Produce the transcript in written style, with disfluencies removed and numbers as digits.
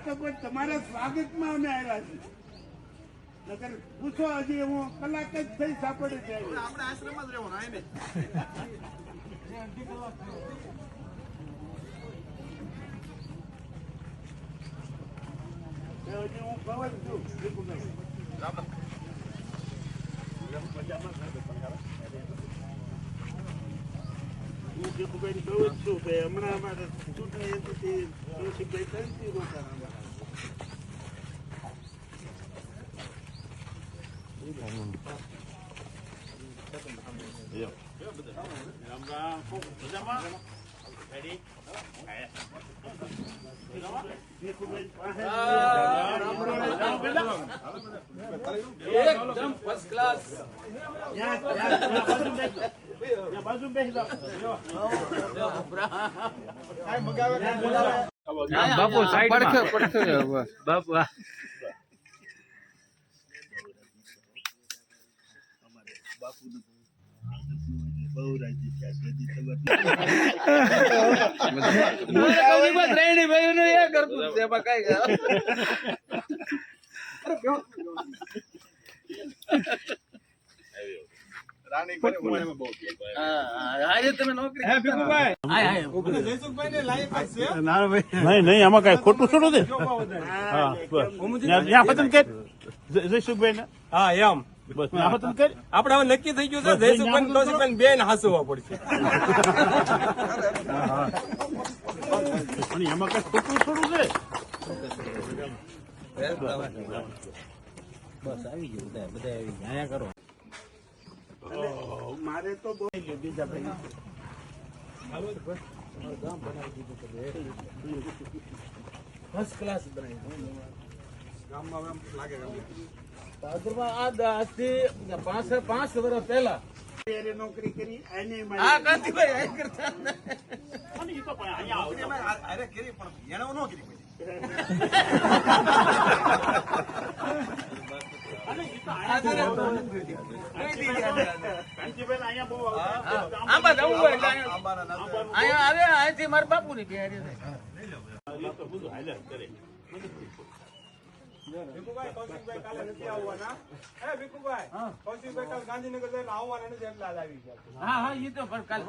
તો કોઈ તમારા સ્વાગતમાં અમે આવ્યા છીએ. નકર પૂછો હજી હું કલાક જ થઈ સાપડે છે. આપણે આશ્રમમાં જ રહેવાનું આય ને. હજી હું ખબર છું દીપુભાઈ હું દીપુભાઈ કહું જ છું કે હમણાં અમારે ચૂંટણી હતી ત્યાંથી રોકાણ એકદમ ફર્સ્ટ ક્લાસ. બાપુ સાઈડ બાપુ બહુ રાજી છે નહીં આમાં કઈ ખોટું થોડું છે. જયસુખભાઈ ને હા એમ બસ આપડે હવે નક્કી થઈ ગયું છે જયસુખભાઈ કૌશિકભાઈ બેન હાસવા પડશે. એમાં કઈ ખોટું થોડું છે. બસ આવી ગયું બધા આવી ગયા કરો. મારે તો બહુ બીજા ભાઈ ફર્સ્ટ ક્લાસ બનાવી. ગામમાં લાગે આજથી 5 વર્ષ પહેલા નોકરી કરી એને હા કાંતિભાઈ આ કરતા અરે કરી પણ એને નો કરી અહીંથી મારા બાપુ ની ભીખુભાઈ કૌશિકભાઈ કાલે નથી આવવાના. ભીખુભાઈ કૌશિકભાઈ કાલે ગાંધીનગર જઈને આવવાના નથી એટલે આવી ગયા. હા એ તો કાલ